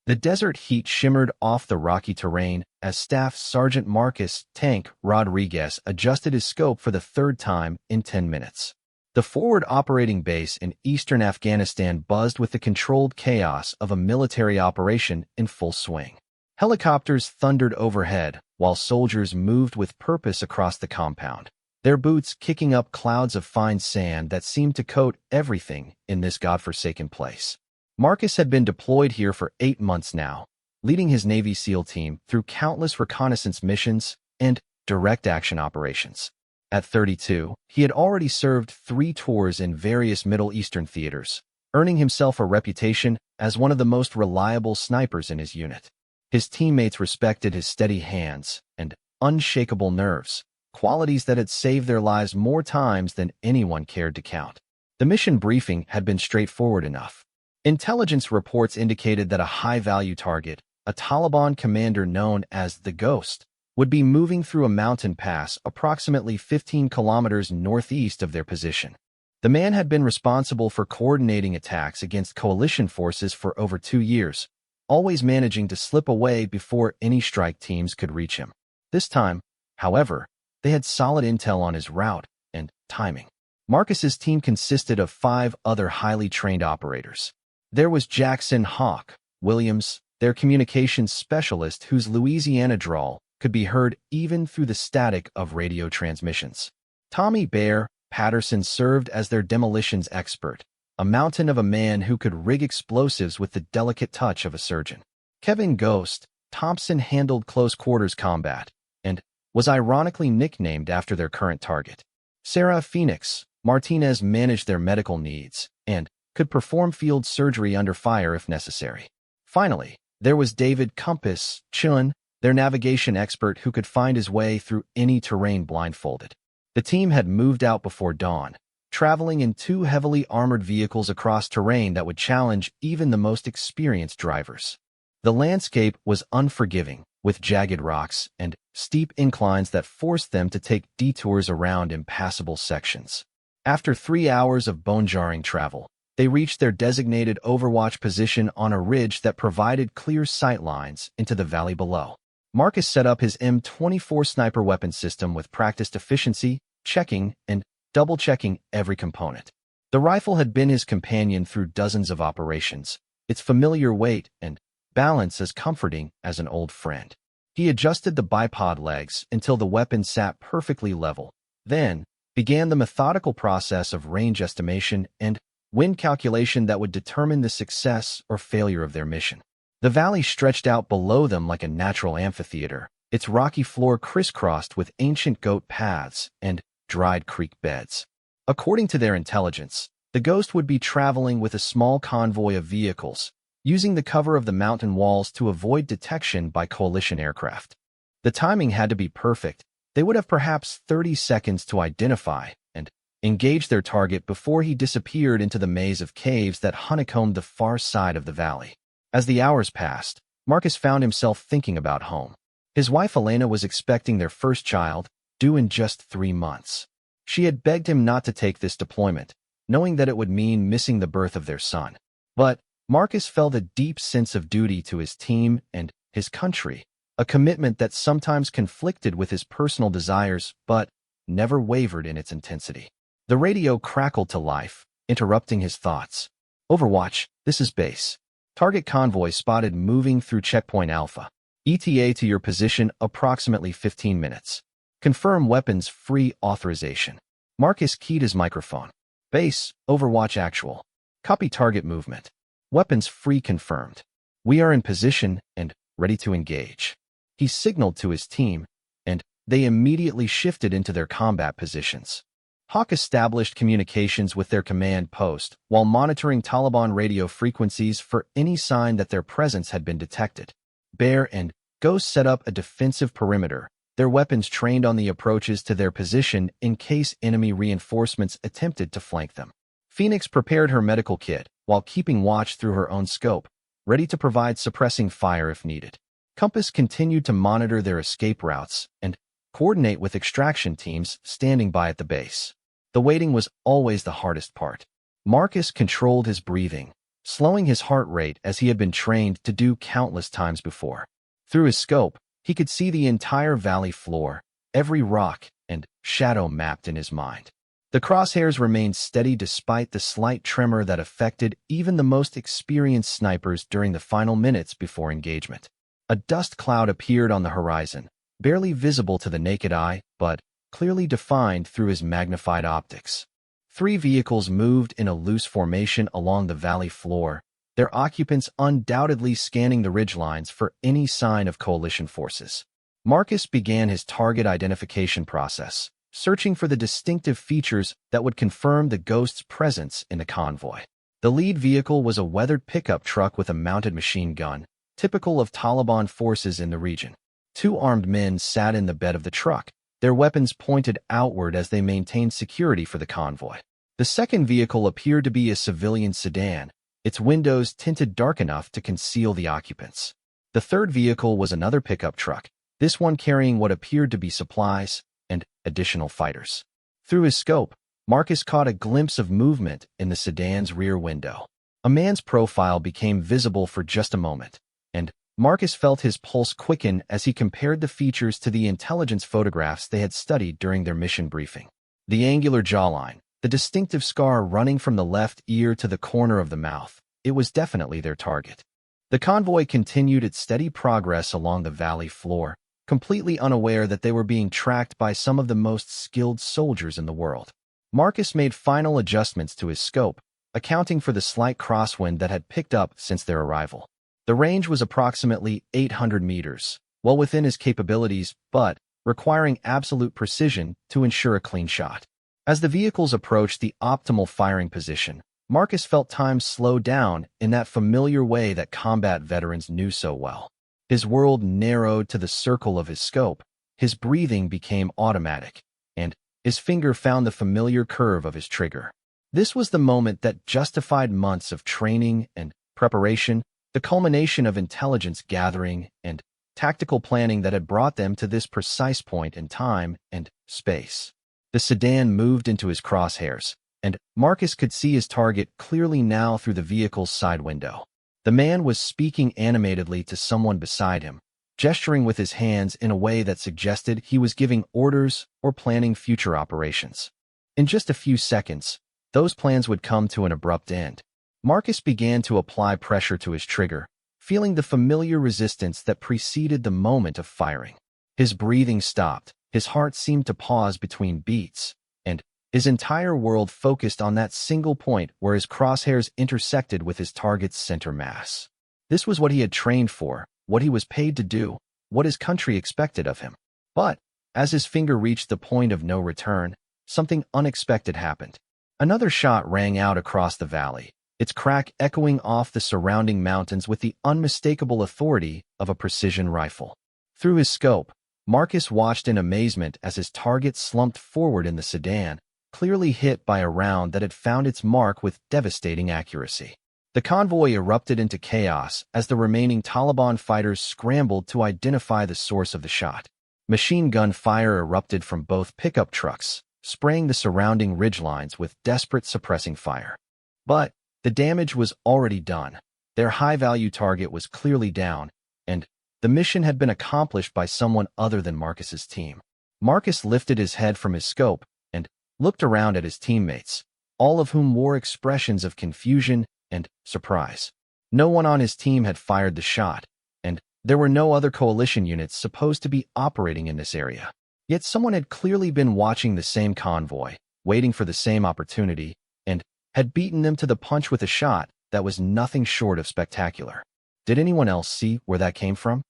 The desert heat shimmered off the rocky terrain as Staff Sergeant Marcus "Tank" Rodriguez adjusted his scope for the third time in 10 minutes. The forward operating base in eastern Afghanistan buzzed with the controlled chaos of a military operation in full swing. Helicopters thundered overhead, while soldiers moved with purpose across the compound, their boots kicking up clouds of fine sand that seemed to coat everything in this godforsaken place. Marcus had been deployed here for 8 months now, leading his Navy SEAL team through countless reconnaissance missions and direct action operations. At 32, he had already served 3 tours in various Middle Eastern theaters, earning himself a reputation as one of the most reliable snipers in his unit. His teammates respected his steady hands and unshakable nerves, qualities that had saved their lives more times than anyone cared to count. The mission briefing had been straightforward enough. Intelligence reports indicated that a high-value target, a Taliban commander known as the Ghost, would be moving through a mountain pass approximately 15 kilometers northeast of their position. The man had been responsible for coordinating attacks against coalition forces for over 2 years, always managing to slip away before any strike teams could reach him. This time, however, they had solid intel on his route and timing. Marcus's team consisted of 5 other highly trained operators. There was Jackson "Hawk" Williams, their communications specialist whose Louisiana drawl could be heard even through the static of radio transmissions. Tommy "Bear" Patterson served as their demolitions expert, a mountain of a man who could rig explosives with the delicate touch of a surgeon. Kevin "Ghost" Thompson handled close-quarters combat and was ironically nicknamed after their current target. Sarah "Phoenix" Martinez managed their medical needs and could perform field surgery under fire if necessary. Finally, there was David "Compass" Chun, their navigation expert who could find his way through any terrain blindfolded. The team had moved out before dawn, traveling in 2 heavily armored vehicles across terrain that would challenge even the most experienced drivers. The landscape was unforgiving, with jagged rocks and steep inclines that forced them to take detours around impassable sections. After 3 hours of bone-jarring travel, they reached their designated overwatch position on a ridge that provided clear sight lines into the valley below. Marcus set up his M24 sniper weapon system with practiced efficiency, checking and double-checking every component. The rifle had been his companion through dozens of operations, its familiar weight and balance as comforting as an old friend. He adjusted the bipod legs until the weapon sat perfectly level, then began the methodical process of range estimation and wind calculation that would determine the success or failure of their mission. The valley stretched out below them like a natural amphitheater, its rocky floor crisscrossed with ancient goat paths and dried creek beds. According to their intelligence, the Ghost would be traveling with a small convoy of vehicles, using the cover of the mountain walls to avoid detection by coalition aircraft. The timing had to be perfect. They would have perhaps 30 seconds to identify and engage their target before he disappeared into the maze of caves that honeycombed the far side of the valley. As the hours passed, Marcus found himself thinking about home. His wife Elena was expecting their first child, due in just 3 months. She had begged him not to take this deployment, knowing that it would mean missing the birth of their son. But Marcus felt a deep sense of duty to his team and his country, a commitment that sometimes conflicted with his personal desires but never wavered in its intensity. The radio crackled to life, interrupting his thoughts. "Overwatch, this is base. Target convoy spotted moving through checkpoint Alpha. ETA to your position approximately 15 minutes. Confirm weapons free authorization." Marcus keyed his microphone. "Base, Overwatch actual. Copy target movement. Weapons free confirmed. We are in position and ready to engage." He signaled to his team, and they immediately shifted into their combat positions. Hawk established communications with their command post while monitoring Taliban radio frequencies for any sign that their presence had been detected. Bear and Ghost set up a defensive perimeter, their weapons trained on the approaches to their position in case enemy reinforcements attempted to flank them. Phoenix prepared her medical kit while keeping watch through her own scope, ready to provide suppressing fire if needed. Compass continued to monitor their escape routes and coordinate with extraction teams standing by at the base. The waiting was always the hardest part. Marcus controlled his breathing, slowing his heart rate as he had been trained to do countless times before. Through his scope, he could see the entire valley floor, every rock and shadow mapped in his mind. The crosshairs remained steady despite the slight tremor that affected even the most experienced snipers during the final minutes before engagement. A dust cloud appeared on the horizon, barely visible to the naked eye, but clearly defined through his magnified optics. 3 vehicles moved in a loose formation along the valley floor, their occupants undoubtedly scanning the ridgelines for any sign of coalition forces. Marcus began his target identification process, searching for the distinctive features that would confirm the Ghost's presence in the convoy. The lead vehicle was a weathered pickup truck with a mounted machine gun, typical of Taliban forces in the region. 2 armed men sat in the bed of the truck, their weapons pointed outward as they maintained security for the convoy. The second vehicle appeared to be a civilian sedan, its windows tinted dark enough to conceal the occupants. The third vehicle was another pickup truck, this one carrying what appeared to be supplies and additional fighters. Through his scope, Marcus caught a glimpse of movement in the sedan's rear window. A man's profile became visible for just a moment, and Marcus felt his pulse quicken as he compared the features to the intelligence photographs they had studied during their mission briefing. The angular jawline, the distinctive scar running from the left ear to the corner of the mouth, it was definitely their target. The convoy continued its steady progress along the valley floor, completely unaware that they were being tracked by some of the most skilled soldiers in the world. Marcus made final adjustments to his scope, accounting for the slight crosswind that had picked up since their arrival. The range was approximately 800 meters, well within his capabilities, but requiring absolute precision to ensure a clean shot. As the vehicles approached the optimal firing position, Marcus felt time slow down in that familiar way that combat veterans knew so well. His world narrowed to the circle of his scope, his breathing became automatic, and his finger found the familiar curve of his trigger. This was the moment that justified months of training and preparation, the culmination of intelligence gathering and tactical planning that had brought them to this precise point in time and space. The sedan moved into his crosshairs, and Marcus could see his target clearly now through the vehicle's side window. The man was speaking animatedly to someone beside him, gesturing with his hands in a way that suggested he was giving orders or planning future operations. In just a few seconds, those plans would come to an abrupt end. Marcus began to apply pressure to his trigger, feeling the familiar resistance that preceded the moment of firing. His breathing stopped, his heart seemed to pause between beats, and his entire world focused on that single point where his crosshairs intersected with his target's center mass. This was what he had trained for, what he was paid to do, what his country expected of him. But, as his finger reached the point of no return, something unexpected happened. Another shot rang out across the valley, its crack echoing off the surrounding mountains with the unmistakable authority of a precision rifle. Through his scope, Marcus watched in amazement as his target slumped forward in the sedan, clearly hit by a round that had found its mark with devastating accuracy. The convoy erupted into chaos as the remaining Taliban fighters scrambled to identify the source of the shot. Machine gun fire erupted from both pickup trucks, spraying the surrounding ridgelines with desperate suppressing fire. But the damage was already done. Their high-value target was clearly down, and the mission had been accomplished by someone other than Marcus's team. Marcus lifted his head from his scope and looked around at his teammates, all of whom wore expressions of confusion and surprise. No one on his team had fired the shot, and there were no other coalition units supposed to be operating in this area. Yet someone had clearly been watching the same convoy, waiting for the same opportunity, and had beaten them to the punch with a shot that was nothing short of spectacular. Did anyone else see where that came from?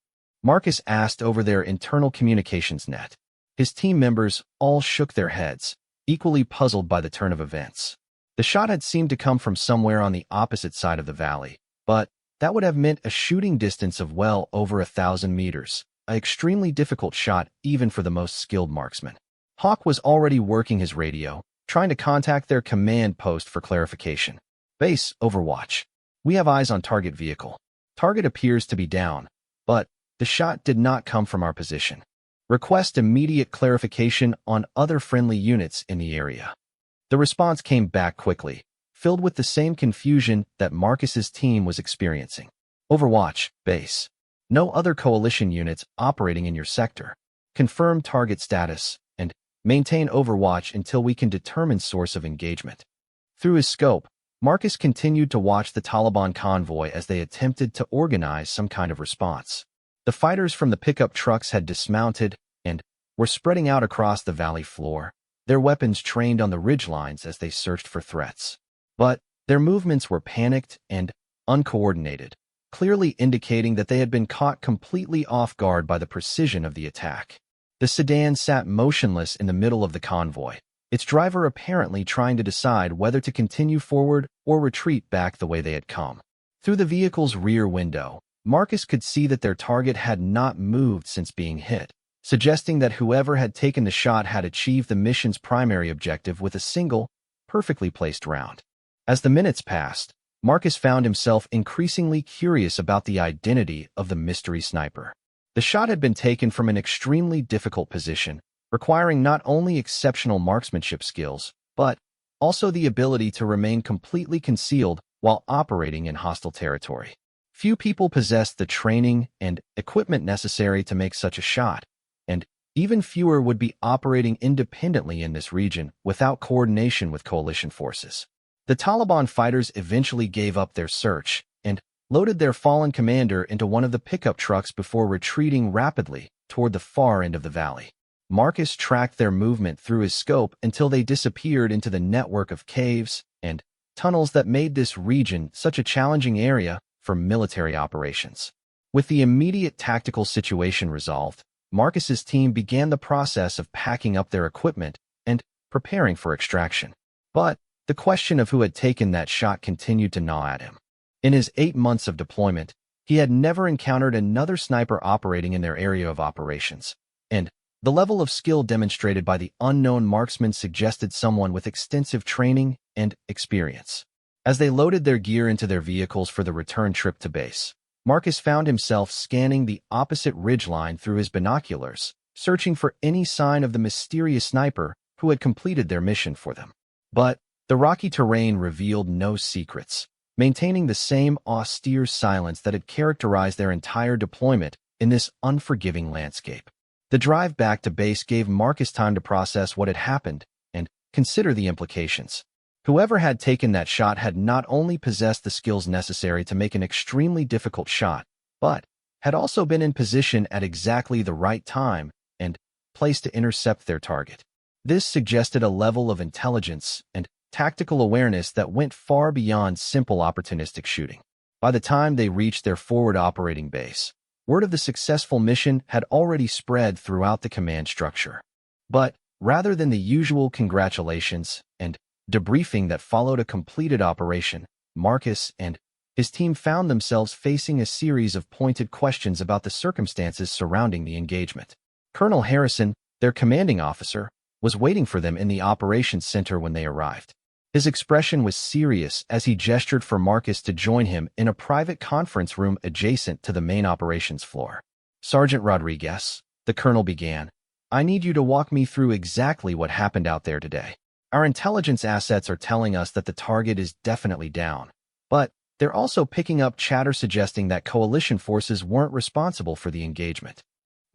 Marcus asked over their internal communications net. His team members all shook their heads, equally puzzled by the turn of events. The shot had seemed to come from somewhere on the opposite side of the valley, but that would have meant a shooting distance of well over 1,000 meters, an extremely difficult shot even for the most skilled marksman. Hawk was already working his radio, trying to contact their command post for clarification. Base, Overwatch. We have eyes on target vehicle. Target appears to be down, but the shot did not come from our position. Request immediate clarification on other friendly units in the area. The response came back quickly, filled with the same confusion that Marcus's team was experiencing. Overwatch, base. No other coalition units operating in your sector. Confirm target status, and maintain Overwatch until we can determine source of engagement. Through his scope, Marcus continued to watch the Taliban convoy as they attempted to organize some kind of response. The fighters from the pickup trucks had dismounted and were spreading out across the valley floor, their weapons trained on the ridgelines as they searched for threats. But their movements were panicked and uncoordinated, clearly indicating that they had been caught completely off guard by the precision of the attack. The sedan sat motionless in the middle of the convoy, its driver apparently trying to decide whether to continue forward or retreat back the way they had come. Through the vehicle's rear window, Marcus could see that their target had not moved since being hit, suggesting that whoever had taken the shot had achieved the mission's primary objective with a single, perfectly placed round. As the minutes passed, Marcus found himself increasingly curious about the identity of the mystery sniper. The shot had been taken from an extremely difficult position, requiring not only exceptional marksmanship skills, but also the ability to remain completely concealed while operating in hostile territory. Few people possessed the training and equipment necessary to make such a shot, and even fewer would be operating independently in this region without coordination with coalition forces. The Taliban fighters eventually gave up their search and loaded their fallen commander into one of the pickup trucks before retreating rapidly toward the far end of the valley. Marcus tracked their movement through his scope until they disappeared into the network of caves and tunnels that made this region such a challenging area for military operations. With the immediate tactical situation resolved, Marcus's team began the process of packing up their equipment and preparing for extraction. But the question of who had taken that shot continued to gnaw at him. In his 8 months of deployment, he had never encountered another sniper operating in their area of operations, and the level of skill demonstrated by the unknown marksman suggested someone with extensive training and experience. As they loaded their gear into their vehicles for the return trip to base, Marcus found himself scanning the opposite ridgeline through his binoculars, searching for any sign of the mysterious sniper who had completed their mission for them. But the rocky terrain revealed no secrets, maintaining the same austere silence that had characterized their entire deployment in this unforgiving landscape. The drive back to base gave Marcus time to process what had happened and consider the implications. Whoever had taken that shot had not only possessed the skills necessary to make an extremely difficult shot, but had also been in position at exactly the right time and place to intercept their target. This suggested a level of intelligence and tactical awareness that went far beyond simple opportunistic shooting. By the time they reached their forward operating base, word of the successful mission had already spread throughout the command structure. But rather than the usual congratulations and debriefing that followed a completed operation, Marcus and his team found themselves facing a series of pointed questions about the circumstances surrounding the engagement. Colonel Harrison, their commanding officer, was waiting for them in the operations center when they arrived. His expression was serious as he gestured for Marcus to join him in a private conference room adjacent to the main operations floor. "Sergeant Rodriguez," the colonel began, "I need you to walk me through exactly what happened out there today. Our intelligence assets are telling us that the target is definitely down, but they're also picking up chatter suggesting that coalition forces weren't responsible for the engagement."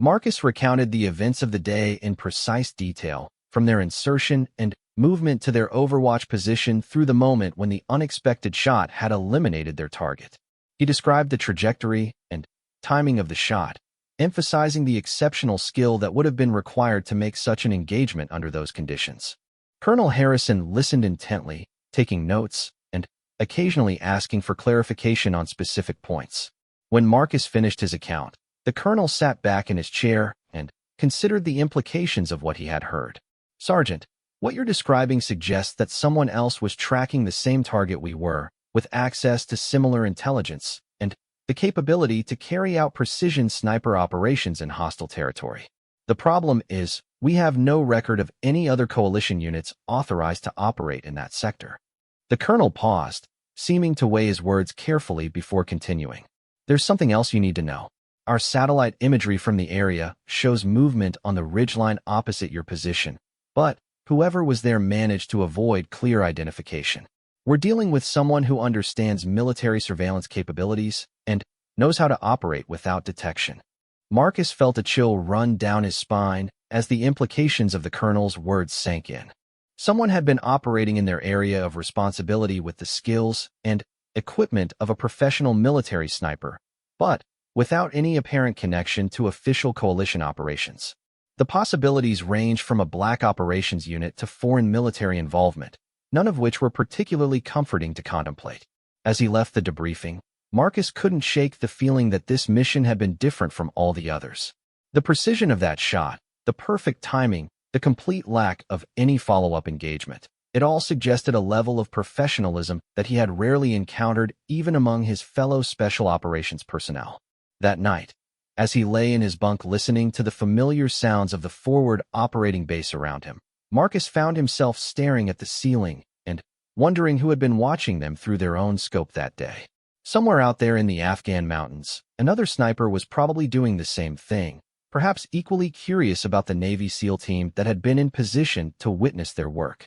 Marcus recounted the events of the day in precise detail, from their insertion and movement to their overwatch position through the moment when the unexpected shot had eliminated their target. He described the trajectory and timing of the shot, emphasizing the exceptional skill that would have been required to make such an engagement under those conditions. Colonel Harrison listened intently, taking notes and occasionally asking for clarification on specific points. When Marcus finished his account, the colonel sat back in his chair and considered the implications of what he had heard. "Sergeant, what you're describing suggests that someone else was tracking the same target we were, with access to similar intelligence and the capability to carry out precision sniper operations in hostile territory. The problem is, we have no record of any other coalition units authorized to operate in that sector." The colonel paused, seeming to weigh his words carefully before continuing. "There's something else you need to know. Our satellite imagery from the area shows movement on the ridgeline opposite your position, but whoever was there managed to avoid clear identification. We're dealing with someone who understands military surveillance capabilities and knows how to operate without detection. Marcus felt a chill run down his spine as the implications of the colonel's words sank in. Someone had been operating in their area of responsibility with the skills and equipment of a professional military sniper, but without any apparent connection to official coalition operations. The possibilities range from a black operations unit to foreign military involvement, none of which were particularly comforting to contemplate. As he left the debriefing, Marcus couldn't shake the feeling that this mission had been different from all the others. The precision of that shot, the perfect timing, the complete lack of any follow-up engagement, it all suggested a level of professionalism that he had rarely encountered even among his fellow special operations personnel. That night, as he lay in his bunk listening to the familiar sounds of the forward operating base around him, Marcus found himself staring at the ceiling and wondering who had been watching them through their own scope that day. Somewhere out there in the Afghan mountains, another sniper was probably doing the same thing, perhaps equally curious about the Navy SEAL team that had been in position to witness their work.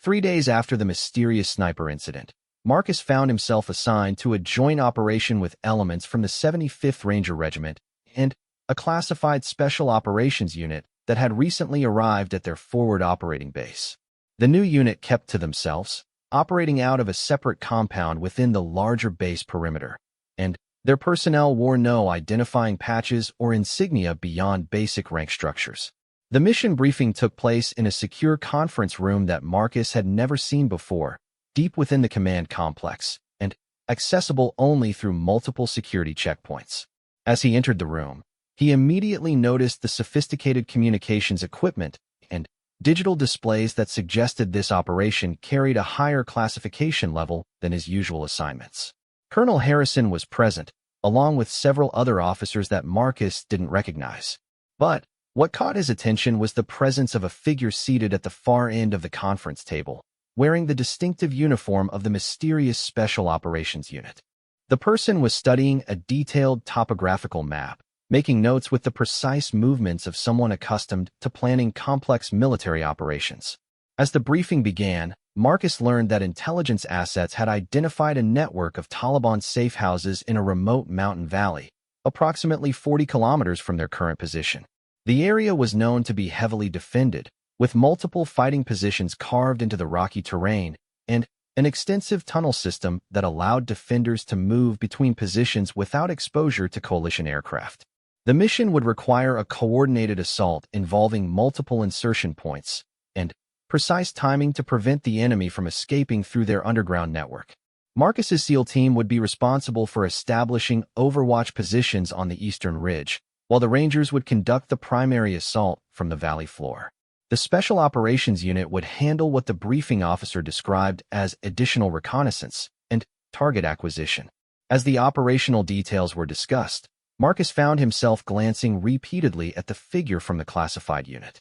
3 days after the mysterious sniper incident, Marcus found himself assigned to a joint operation with elements from the 75th Ranger Regiment and a classified special operations unit that had recently arrived at their forward operating base. The new unit kept to themselves, operating out of a separate compound within the larger base perimeter, and their personnel wore no identifying patches or insignia beyond basic rank structures. The mission briefing took place in a secure conference room that Marcus had never seen before, deep within the command complex, and accessible only through multiple security checkpoints. As he entered the room, he immediately noticed the sophisticated communications equipment and digital displays that suggested this operation carried a higher classification level than his usual assignments. Colonel Harrison was present, along with several other officers that Marcus didn't recognize. But what caught his attention was the presence of a figure seated at the far end of the conference table, wearing the distinctive uniform of the mysterious Special Operations Unit. The person was studying a detailed topographical map, making notes with the precise movements of someone accustomed to planning complex military operations. As the briefing began, Marcus learned that intelligence assets had identified a network of Taliban safe houses in a remote mountain valley, approximately 40 kilometers from their current position. The area was known to be heavily defended, with multiple fighting positions carved into the rocky terrain and an extensive tunnel system that allowed defenders to move between positions without exposure to coalition aircraft. The mission would require a coordinated assault involving multiple insertion points and precise timing to prevent the enemy from escaping through their underground network. Marcus's SEAL team would be responsible for establishing overwatch positions on the eastern ridge, while the Rangers would conduct the primary assault from the valley floor. The Special Operations Unit would handle what the briefing officer described as additional reconnaissance and target acquisition. As the operational details were discussed, Marcus found himself glancing repeatedly at the figure from the classified unit.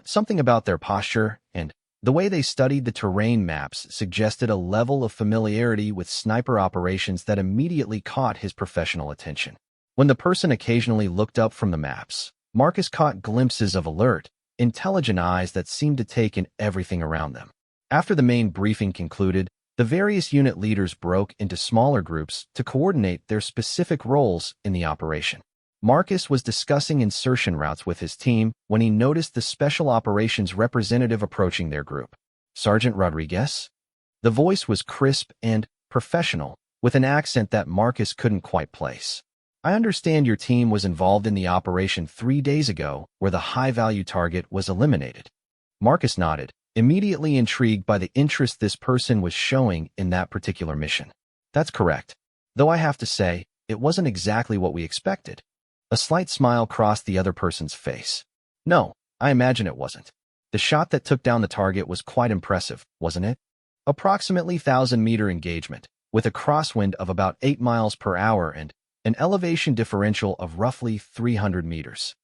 Something about their posture and the way they studied the terrain maps suggested a level of familiarity with sniper operations that immediately caught his professional attention. When the person occasionally looked up from the maps, Marcus caught glimpses of alert, intelligent eyes that seemed to take in everything around them. After the main briefing concluded, the various unit leaders broke into smaller groups to coordinate their specific roles in the operation. Marcus was discussing insertion routes with his team when he noticed the special operations representative approaching their group. "Sergeant Rodriguez?" The voice was crisp and professional, with an accent that Marcus couldn't quite place. "I understand your team was involved in the operation 3 days ago where the high-value target was eliminated." Marcus nodded, immediately intrigued by the interest this person was showing in that particular mission. "That's correct. Though I have to say, it wasn't exactly what we expected." A slight smile crossed the other person's face. "No, I imagine it wasn't. The shot that took down the target was quite impressive, wasn't it? Approximately 1,000-meter engagement, with a crosswind of about 8 miles per hour and an elevation differential of roughly 300 meters.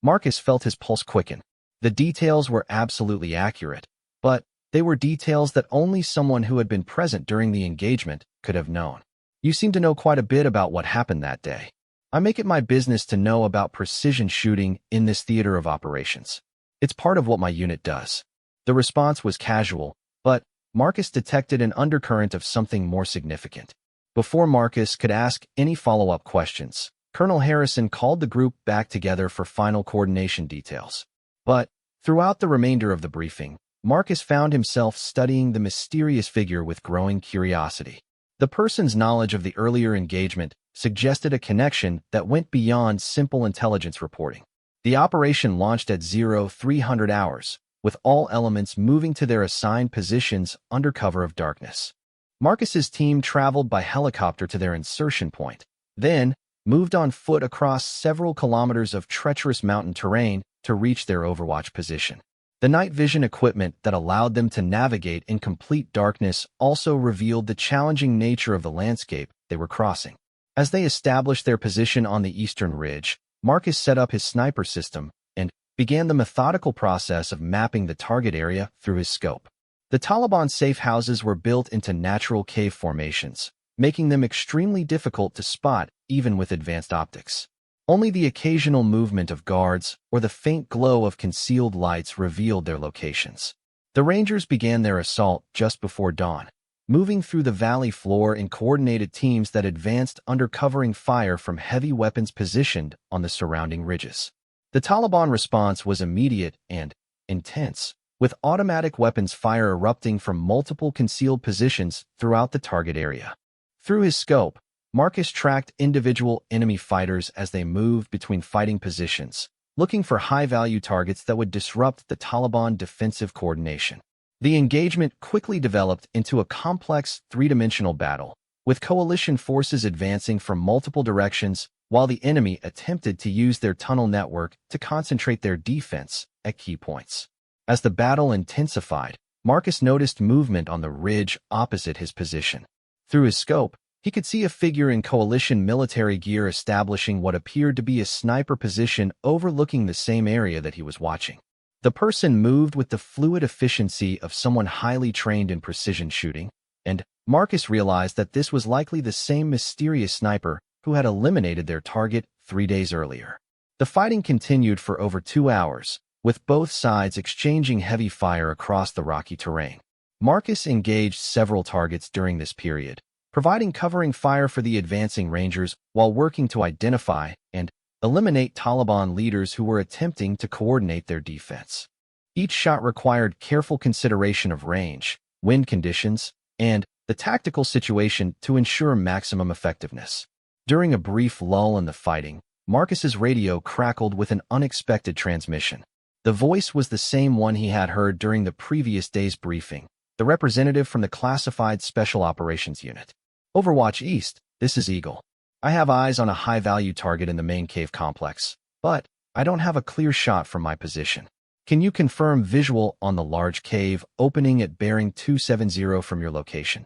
Marcus felt his pulse quicken. The details were absolutely accurate, but they were details that only someone who had been present during the engagement could have known. "You seem to know quite a bit about what happened that day." "I make it my business to know about precision shooting in this theater of operations. It's part of what my unit does." The response was casual, but Marcus detected an undercurrent of something more significant. Before Marcus could ask any follow-up questions, Colonel Harrison called the group back together for final coordination details. But throughout the remainder of the briefing, Marcus found himself studying the mysterious figure with growing curiosity. The person's knowledge of the earlier engagement suggested a connection that went beyond simple intelligence reporting. The operation launched at 0300 hours, with all elements moving to their assigned positions under cover of darkness. Marcus's team traveled by helicopter to their insertion point, then moved on foot across several kilometers of treacherous mountain terrain to reach their overwatch position. The night vision equipment that allowed them to navigate in complete darkness also revealed the challenging nature of the landscape they were crossing. As they established their position on the eastern ridge, Marcus set up his sniper system and began the methodical process of mapping the target area through his scope. The Taliban safe houses were built into natural cave formations, making them extremely difficult to spot even with advanced optics. Only the occasional movement of guards or the faint glow of concealed lights revealed their locations. The Rangers began their assault just before dawn, moving through the valley floor in coordinated teams that advanced under covering fire from heavy weapons positioned on the surrounding ridges. The Taliban response was immediate and intense, with automatic weapons fire erupting from multiple concealed positions throughout the target area. Through his scope, Marcus tracked individual enemy fighters as they moved between fighting positions, looking for high-value targets that would disrupt the Taliban defensive coordination. The engagement quickly developed into a complex three-dimensional battle, with coalition forces advancing from multiple directions while the enemy attempted to use their tunnel network to concentrate their defense at key points. As the battle intensified, Marcus noticed movement on the ridge opposite his position. Through his scope, he could see a figure in coalition military gear establishing what appeared to be a sniper position overlooking the same area that he was watching. The person moved with the fluid efficiency of someone highly trained in precision shooting, and Marcus realized that this was likely the same mysterious sniper who had eliminated their target 3 days earlier. The fighting continued for over 2 hours, with both sides exchanging heavy fire across the rocky terrain. Marcus engaged several targets during this period, providing covering fire for the advancing Rangers while working to identify and eliminate Taliban leaders who were attempting to coordinate their defense. Each shot required careful consideration of range, wind conditions, and the tactical situation to ensure maximum effectiveness. During a brief lull in the fighting, Marcus's radio crackled with an unexpected transmission. The voice was the same one he had heard during the previous day's briefing, the representative from the Classified Special Operations Unit. Overwatch East, this is Eagle. I have eyes on a high-value target in the main cave complex, but I don't have a clear shot from my position. Can you confirm visual on the large cave opening at bearing 270 from your location?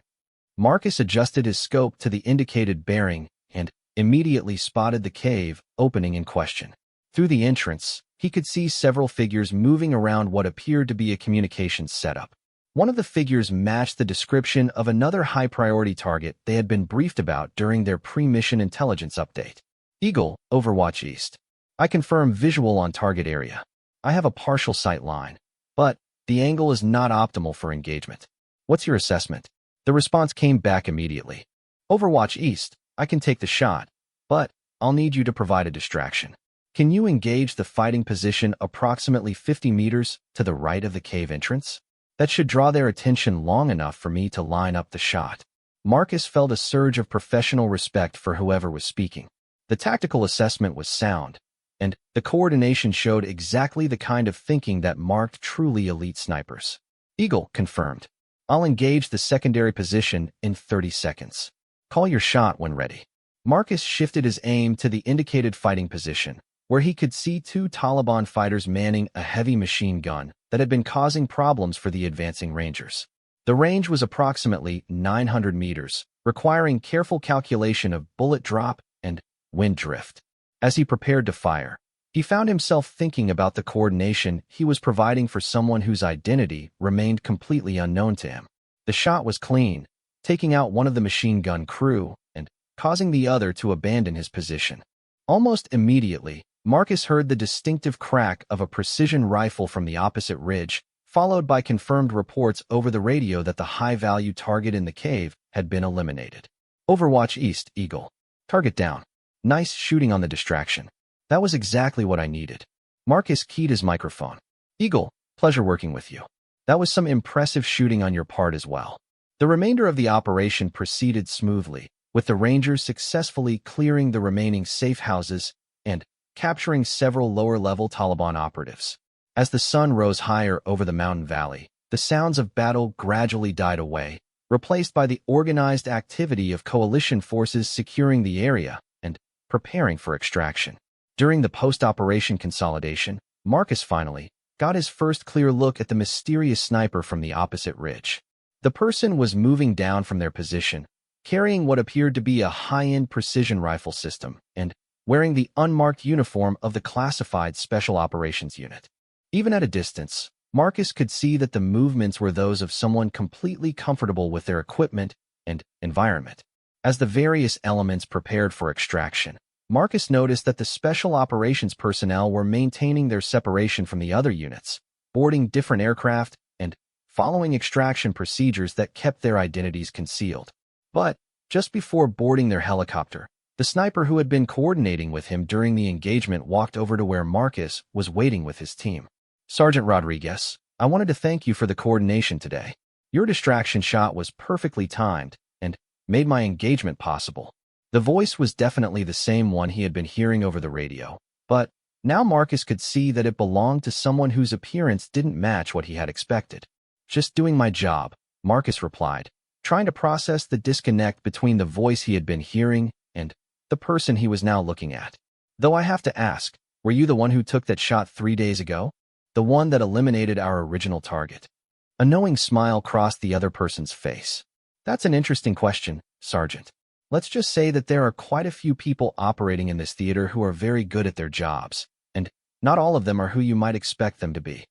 Marcus adjusted his scope to the indicated bearing and immediately spotted the cave opening in question. Through the entrance, he could see several figures moving around what appeared to be a communications setup. One of the figures matched the description of another high-priority target they had been briefed about during their pre-mission intelligence update. Eagle, Overwatch East. I confirm visual on target area. I have a partial sight line, but the angle is not optimal for engagement. What's your assessment? The response came back immediately. Overwatch East, I can take the shot, but I'll need you to provide a distraction. Can you engage the fighting position approximately 50 meters to the right of the cave entrance? That should draw their attention long enough for me to line up the shot. Marcus felt a surge of professional respect for whoever was speaking. The tactical assessment was sound, and the coordination showed exactly the kind of thinking that marked truly elite snipers. Eagle, confirmed. I'll engage the secondary position in 30 seconds. Call your shot when ready. Marcus shifted his aim to the indicated fighting position, where he could see 2 Taliban fighters manning a heavy machine gun that had been causing problems for the advancing Rangers. The range was approximately 900 meters, requiring careful calculation of bullet drop and wind drift. As he prepared to fire, he found himself thinking about the coordination he was providing for someone whose identity remained completely unknown to him. The shot was clean, taking out one of the machine gun crew and causing the other to abandon his position. Almost immediately, Marcus heard the distinctive crack of a precision rifle from the opposite ridge, followed by confirmed reports over the radio that the high-value target in the cave had been eliminated. Overwatch East, Eagle. Target down. Nice shooting on the distraction. That was exactly what I needed. Marcus keyed his microphone. Eagle, pleasure working with you. That was some impressive shooting on your part as well. The remainder of the operation proceeded smoothly, with the Rangers successfully clearing the remaining safe houses and capturing several lower-level Taliban operatives. As the sun rose higher over the mountain valley, the sounds of battle gradually died away, replaced by the organized activity of coalition forces securing the area and preparing for extraction. During the post-operation consolidation, Marcus finally got his first clear look at the mysterious sniper from the opposite ridge. The person was moving down from their position, carrying what appeared to be a high-end precision rifle system and wearing the unmarked uniform of the classified Special Operations Unit. Even at a distance, Marcus could see that the movements were those of someone completely comfortable with their equipment and environment. As the various elements prepared for extraction, Marcus noticed that the Special Operations personnel were maintaining their separation from the other units, boarding different aircraft, and following extraction procedures that kept their identities concealed. But just before boarding their helicopter, the sniper who had been coordinating with him during the engagement walked over to where Marcus was waiting with his team. Sergeant Rodriguez, I wanted to thank you for the coordination today. Your distraction shot was perfectly timed and made my engagement possible. The voice was definitely the same one he had been hearing over the radio, but now Marcus could see that it belonged to someone whose appearance didn't match what he had expected. Just doing my job, Marcus replied, trying to process the disconnect between the voice he had been hearing and the person he was now looking at. Though I have to ask, were you the one who took that shot 3 days ago? The one that eliminated our original target? A knowing smile crossed the other person's face. That's an interesting question, Sergeant. Let's just say that there are quite a few people operating in this theater who are very good at their jobs, and not all of them are who you might expect them to be.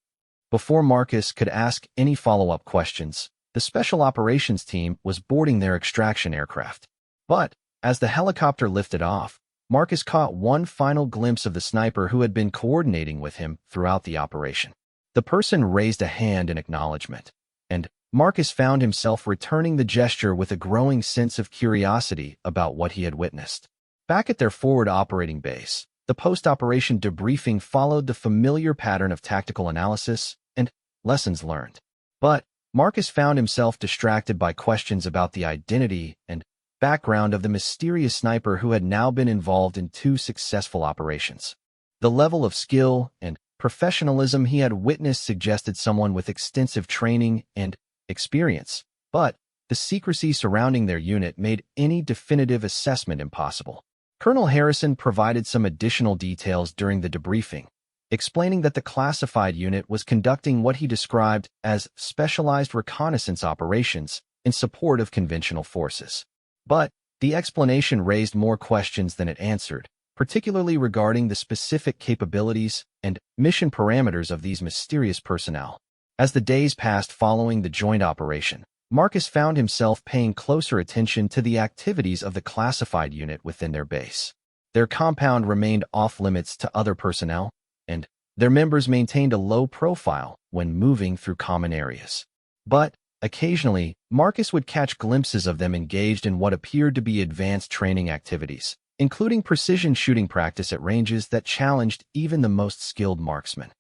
Before Marcus could ask any follow-up questions, the Special Operations team was boarding their extraction aircraft. But as the helicopter lifted off, Marcus caught one final glimpse of the sniper who had been coordinating with him throughout the operation. The person raised a hand in acknowledgement, and Marcus found himself returning the gesture with a growing sense of curiosity about what he had witnessed. Back at their forward operating base, the post-operation debriefing followed the familiar pattern of tactical analysis and lessons learned. But Marcus found himself distracted by questions about the identity and background of the mysterious sniper who had now been involved in 2 successful operations. The level of skill and professionalism he had witnessed suggested someone with extensive training and experience, but the secrecy surrounding their unit made any definitive assessment impossible. Colonel Harrison provided some additional details during the debriefing, explaining that the classified unit was conducting what he described as specialized reconnaissance operations in support of conventional forces. But the explanation raised more questions than it answered, particularly regarding the specific capabilities and mission parameters of these mysterious personnel. As the days passed following the joint operation, Marcus found himself paying closer attention to the activities of the classified unit within their base. Their compound remained off-limits to other personnel, and their members maintained a low profile when moving through common areas. But occasionally, Marcus would catch glimpses of them engaged in what appeared to be advanced training activities, including precision shooting practice at ranges that challenged even the most skilled marksmen.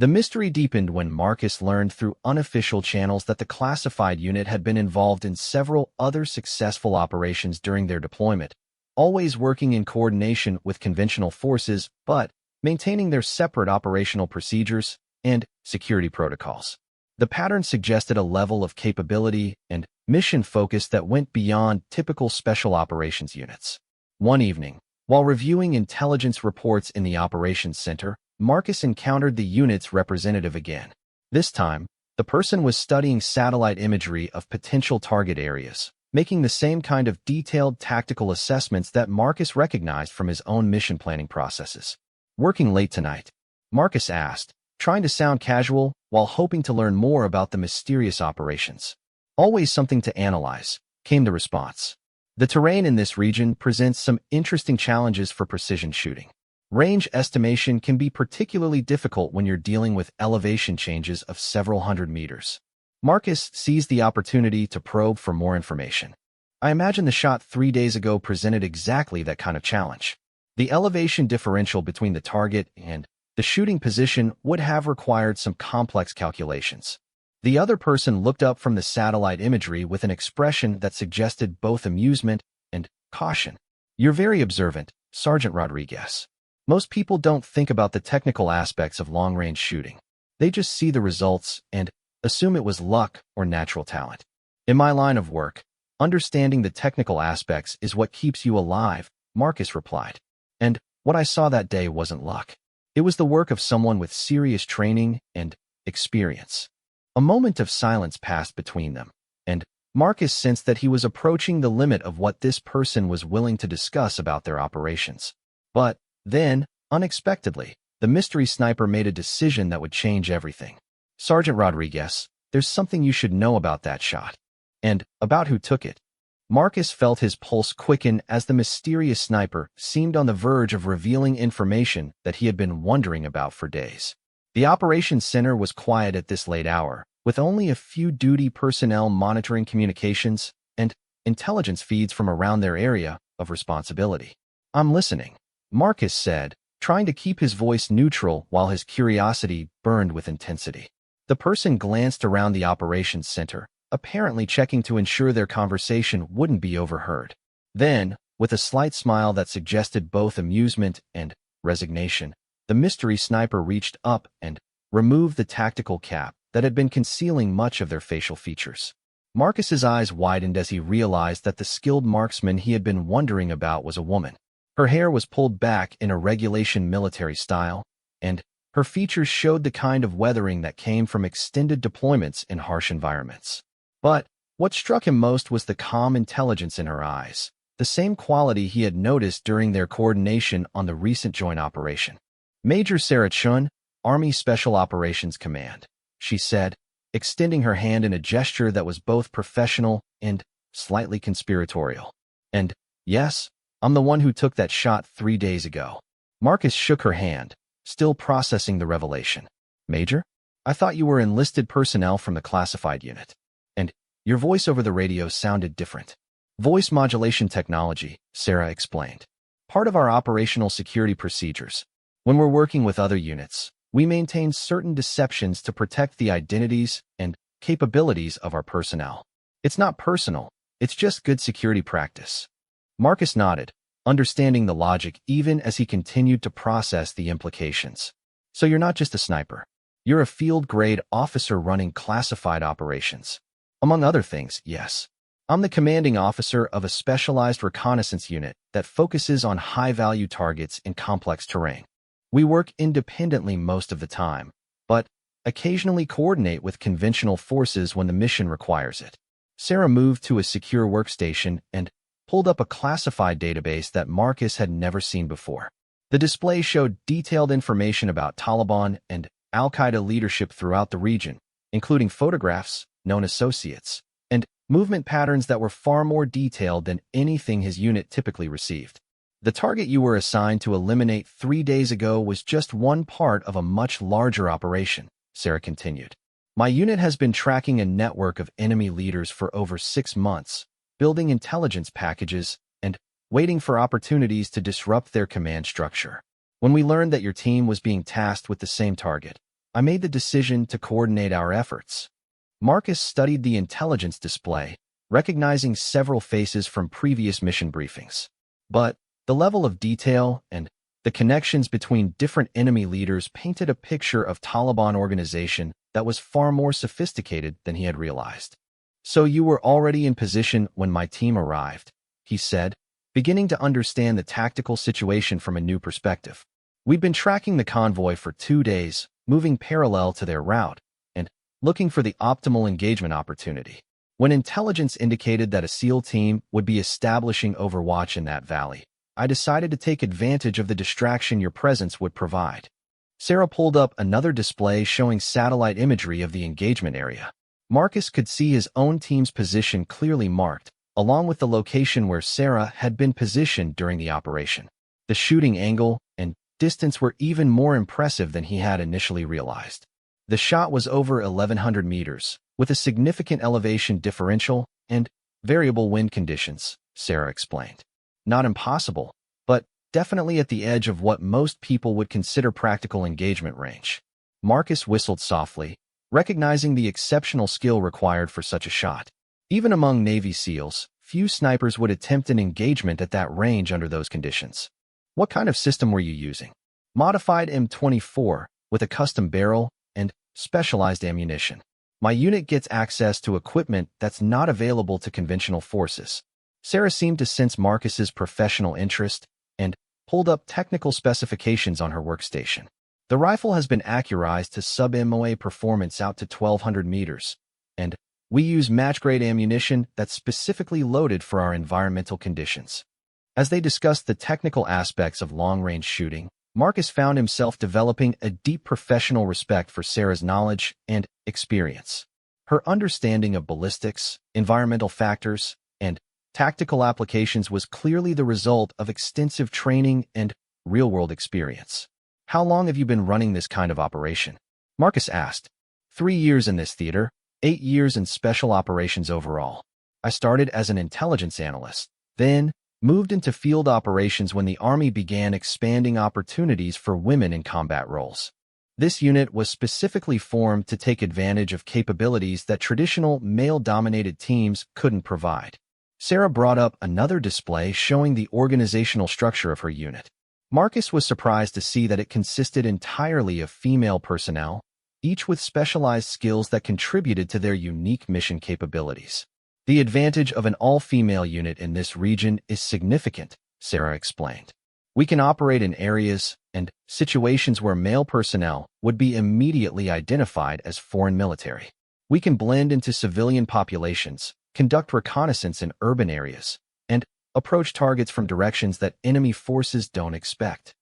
The mystery deepened when Marcus learned through unofficial channels that the classified unit had been involved in several other successful operations during their deployment, always working in coordination with conventional forces but maintaining their separate operational procedures and security protocols. The pattern suggested a level of capability and mission focus that went beyond typical special operations units. One evening, while reviewing intelligence reports in the operations center, Marcus encountered the unit's representative again. This time, the person was studying satellite imagery of potential target areas, making the same kind of detailed tactical assessments that Marcus recognized from his own mission planning processes. Working late tonight? Marcus asked, trying to sound casual while hoping to learn more about the mysterious operations. Always something to analyze, came the response. The terrain in this region presents some interesting challenges for precision shooting. Range estimation can be particularly difficult when you're dealing with elevation changes of several hundred meters. Marcus seized the opportunity to probe for more information. I imagine the shot 3 days ago presented exactly that kind of challenge. The elevation differential between the target and the shooting position would have required some complex calculations. The other person looked up from the satellite imagery with an expression that suggested both amusement and caution. You're very observant, Sergeant Rodriguez. Most people don't think about the technical aspects of long-range shooting. They just see the results and assume it was luck or natural talent. In my line of work, understanding the technical aspects is what keeps you alive, Marcus replied. And what I saw that day wasn't luck. It was the work of someone with serious training and experience. A moment of silence passed between them, and Marcus sensed that he was approaching the limit of what this person was willing to discuss about their operations. But then, unexpectedly, the mystery sniper made a decision that would change everything. Sergeant Rodriguez, there's something you should know about that shot. And about who took it. Marcus felt his pulse quicken as the mysterious sniper seemed on the verge of revealing information that he had been wondering about for days. The operations center was quiet at this late hour, with only a few duty personnel monitoring communications and intelligence feeds from around their area of responsibility. I'm listening, Marcus said, trying to keep his voice neutral while his curiosity burned with intensity. The person glanced around the operations center, apparently checking to ensure their conversation wouldn't be overheard. Then, with a slight smile that suggested both amusement and resignation, the mystery sniper reached up and removed the tactical cap that had been concealing much of their facial features. Marcus's eyes widened as he realized that the skilled marksman he had been wondering about was a woman. Her hair was pulled back in a regulation military style, and her features showed the kind of weathering that came from extended deployments in harsh environments. But what struck him most was the calm intelligence in her eyes, the same quality he had noticed during their coordination on the recent joint operation. Major Sarah Chun, Army Special Operations Command, she said, extending her hand in a gesture that was both professional and slightly conspiratorial. And, yes, I'm the one who took that shot 3 days ago. Marcus shook her hand, still processing the revelation. Major? I thought you were enlisted personnel from the classified unit. And your voice over the radio sounded different. Voice modulation technology, Sarah explained. Part of our operational security procedures. When we're working with other units, we maintain certain deceptions to protect the identities and capabilities of our personnel. It's not personal, it's just good security practice. Marcus nodded, understanding the logic even as he continued to process the implications. So you're not just a sniper. You're a field-grade officer running classified operations. Among other things, yes. I'm the commanding officer of a specialized reconnaissance unit that focuses on high-value targets in complex terrain. We work independently most of the time, but occasionally coordinate with conventional forces when the mission requires it. Sarah moved to a secure workstation and pulled up a classified database that Marcus had never seen before. The display showed detailed information about Taliban and Al-Qaeda leadership throughout the region, including photographs, known associates, and movement patterns that were far more detailed than anything his unit typically received. The target you were assigned to eliminate 3 days ago was just one part of a much larger operation, Sarah continued. My unit has been tracking a network of enemy leaders for over 6 months, building intelligence packages and waiting for opportunities to disrupt their command structure. When we learned that your team was being tasked with the same target, I made the decision to coordinate our efforts. Marcus studied the intelligence display, recognizing several faces from previous mission briefings. But the level of detail and the connections between different enemy leaders painted a picture of Taliban organization that was far more sophisticated than he had realized. So you were already in position when my team arrived, he said, beginning to understand the tactical situation from a new perspective. We'd been tracking the convoy for 2 days, moving parallel to their route, and looking for the optimal engagement opportunity. When intelligence indicated that a SEAL team would be establishing overwatch in that valley, I decided to take advantage of the distraction your presence would provide. Sarah pulled up another display showing satellite imagery of the engagement area. Marcus could see his own team's position clearly marked, along with the location where Sarah had been positioned during the operation. The shooting angle and distance were even more impressive than he had initially realized. The shot was over 1,100 meters, with a significant elevation differential and variable wind conditions, Sarah explained. Not impossible, but definitely at the edge of what most people would consider practical engagement range. Marcus whistled softly, recognizing the exceptional skill required for such a shot. Even among Navy SEALs, few snipers would attempt an engagement at that range under those conditions. What kind of system were you using? Modified M24, with a custom barrel and specialized ammunition. My unit gets access to equipment that's not available to conventional forces. Sarah seemed to sense Marcus's professional interest and pulled up technical specifications on her workstation. The rifle has been accurized to sub-MOA performance out to 1,200 meters, and we use match-grade ammunition that's specifically loaded for our environmental conditions. As they discussed the technical aspects of long-range shooting, Marcus found himself developing a deep professional respect for Sarah's knowledge and experience. Her understanding of ballistics, environmental factors, and tactical applications was clearly the result of extensive training and real-world experience. How long have you been running this kind of operation? Marcus asked. 3 years in this theater, 8 years in special operations overall. I started as an intelligence analyst, then moved into field operations when the Army began expanding opportunities for women in combat roles. This unit was specifically formed to take advantage of capabilities that traditional male-dominated teams couldn't provide. Sarah brought up another display showing the organizational structure of her unit. Marcus was surprised to see that it consisted entirely of female personnel, each with specialized skills that contributed to their unique mission capabilities. The advantage of an all-female unit in this region is significant, Sarah explained. We can operate in areas and situations where male personnel would be immediately identified as foreign military. We can blend into civilian populations, conduct reconnaissance in urban areas, and approach targets from directions that enemy forces don't expect.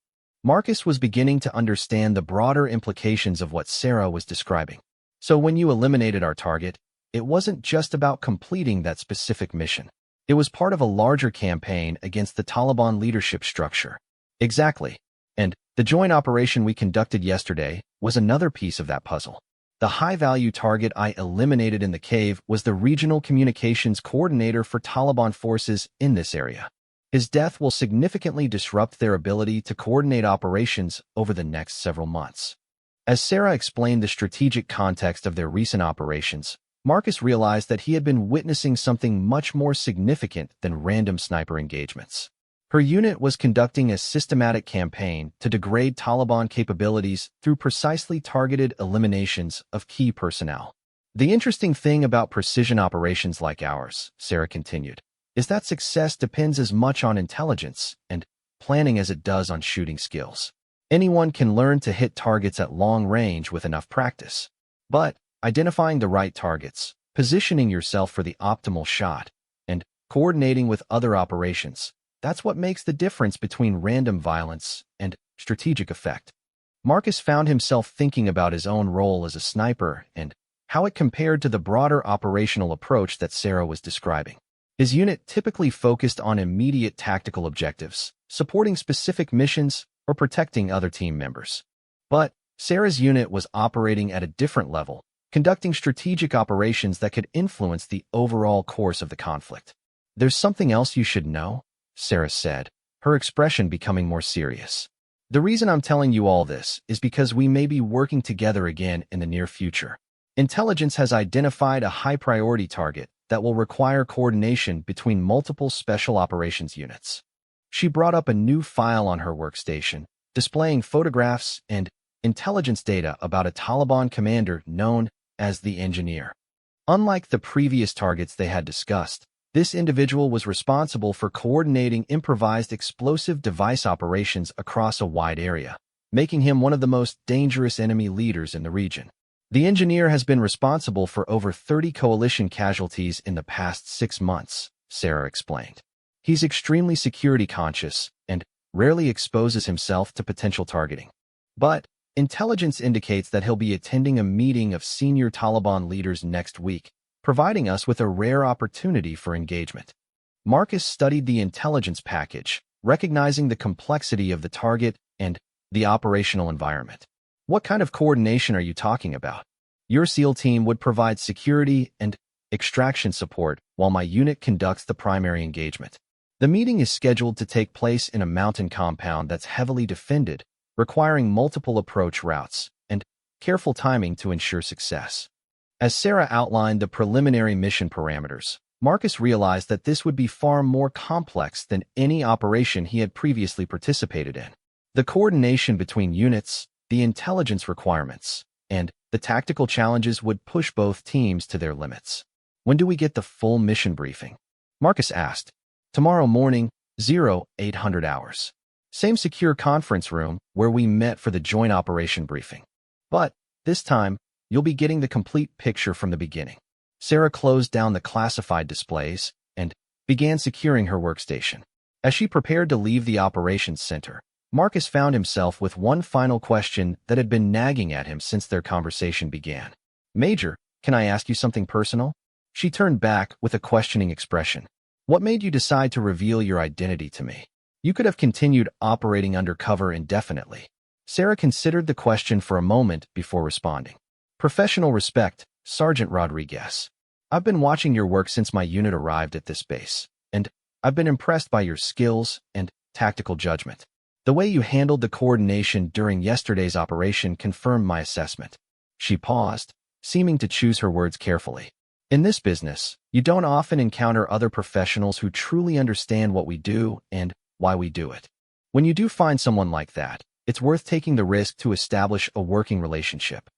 Marcus was beginning to understand the broader implications of what Sarah was describing. So when you eliminated our target, it wasn't just about completing that specific mission. It was part of a larger campaign against the Taliban leadership structure. Exactly. And the joint operation we conducted yesterday was another piece of that puzzle. The high-value target I eliminated in the cave was the regional communications coordinator for Taliban forces in this area. His death will significantly disrupt their ability to coordinate operations over the next several months. As Sarah explained the strategic context of their recent operations, Marcus realized that he had been witnessing something much more significant than random sniper engagements. Her unit was conducting a systematic campaign to degrade Taliban capabilities through precisely targeted eliminations of key personnel. The interesting thing about precision operations like ours, Sarah continued, is that success depends as much on intelligence and planning as it does on shooting skills. Anyone can learn to hit targets at long range with enough practice. But identifying the right targets, positioning yourself for the optimal shot, and coordinating with other operations, that's what makes the difference between random violence and strategic effect. Marcus found himself thinking about his own role as a sniper and how it compared to the broader operational approach that Sarah was describing. His unit typically focused on immediate tactical objectives, supporting specific missions or protecting other team members. But Sarah's unit was operating at a different level, conducting strategic operations that could influence the overall course of the conflict. There's something else you should know, Sarah said, her expression becoming more serious. The reason I'm telling you all this is because we may be working together again in the near future. Intelligence has identified a high-priority target that will require coordination between multiple special operations units. She brought up a new file on her workstation, displaying photographs and intelligence data about a Taliban commander known as the Engineer. Unlike the previous targets they had discussed, this individual was responsible for coordinating improvised explosive device operations across a wide area, making him one of the most dangerous enemy leaders in the region. The Engineer has been responsible for over 30 coalition casualties in the past 6 months, Sarah explained. He's extremely security conscious and rarely exposes himself to potential targeting. But intelligence indicates that he'll be attending a meeting of senior Taliban leaders next week, providing us with a rare opportunity for engagement. Marcus studied the intelligence package, recognizing the complexity of the target and the operational environment. What kind of coordination are you talking about? Your SEAL team would provide security and extraction support while my unit conducts the primary engagement. The meeting is scheduled to take place in a mountain compound that's heavily defended, requiring multiple approach routes and careful timing to ensure success. As Sarah outlined the preliminary mission parameters, Marcus realized that this would be far more complex than any operation he had previously participated in. The coordination between units, the intelligence requirements, and the tactical challenges would push both teams to their limits. When do we get the full mission briefing? Marcus asked. Tomorrow morning, 0800 hours. Same secure conference room where we met for the joint operation briefing. But this time, you'll be getting the complete picture from the beginning. Sarah closed down the classified displays and began securing her workstation. As she prepared to leave the operations center, Marcus found himself with one final question that had been nagging at him since their conversation began. Major, can I ask you something personal? She turned back with a questioning expression. What made you decide to reveal your identity to me? You could have continued operating undercover indefinitely. Sarah considered the question for a moment before responding. Professional respect, Sergeant Rodriguez. I've been watching your work since my unit arrived at this base, and I've been impressed by your skills and tactical judgment. The way you handled the coordination during yesterday's operation confirmed my assessment. She paused, seeming to choose her words carefully. In this business, you don't often encounter other professionals who truly understand what we do and why we do it. When you do find someone like that, it's worth taking the risk to establish a working relationship.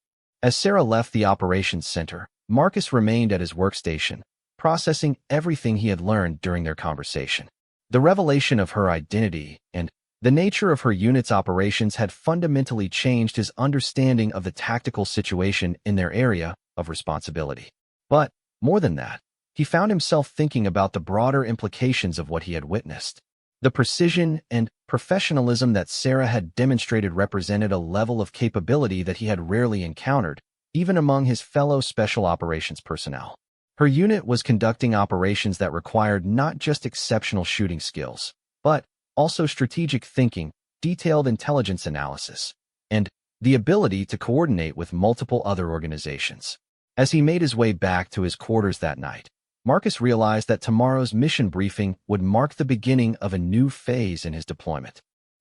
As Sarah left the operations center, Marcus remained at his workstation, processing everything he had learned during their conversation. The revelation of her identity and the nature of her unit's operations had fundamentally changed his understanding of the tactical situation in their area of responsibility. But, more than that, he found himself thinking about the broader implications of what he had witnessed. The precision and professionalism that Sarah had demonstrated represented a level of capability that he had rarely encountered, even among his fellow special operations personnel. Her unit was conducting operations that required not just exceptional shooting skills, but also strategic thinking, detailed intelligence analysis, and the ability to coordinate with multiple other organizations. As he made his way back to his quarters that night, Marcus realized that tomorrow's mission briefing would mark the beginning of a new phase in his deployment.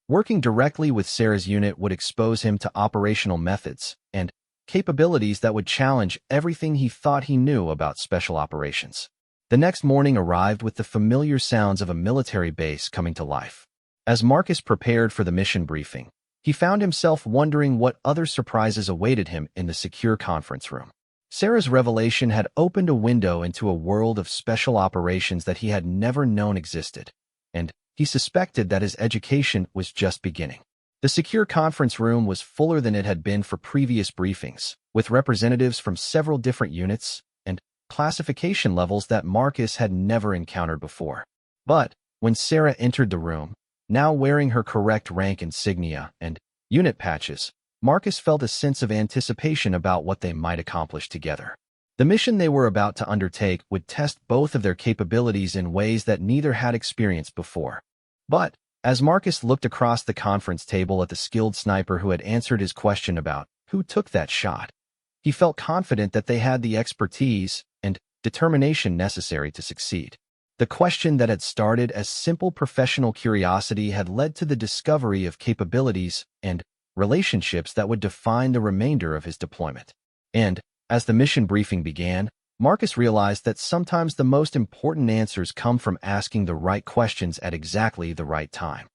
Working directly with Sarah's unit would expose him to operational methods and capabilities that would challenge everything he thought he knew about special operations. The next morning arrived with the familiar sounds of a military base coming to life. As Marcus prepared for the mission briefing, he found himself wondering what other surprises awaited him in the secure conference room. Sarah's revelation had opened a window into a world of special operations that he had never known existed, and he suspected that his education was just beginning. The secure conference room was fuller than it had been for previous briefings, with representatives from several different units and classification levels that Marcus had never encountered before. But when Sarah entered the room, now wearing her correct rank insignia and unit patches, Marcus felt a sense of anticipation about what they might accomplish together. The mission they were about to undertake would test both of their capabilities in ways that neither had experienced before. But as Marcus looked across the conference table at the skilled sniper who had answered his question about who took that shot, he felt confident that they had the expertise and determination necessary to succeed. The question that had started as simple professional curiosity had led to the discovery of capabilities and relationships that would define the remainder of his deployment. And, as the mission briefing began, Marcus realized that sometimes the most important answers come from asking the right questions at exactly the right time.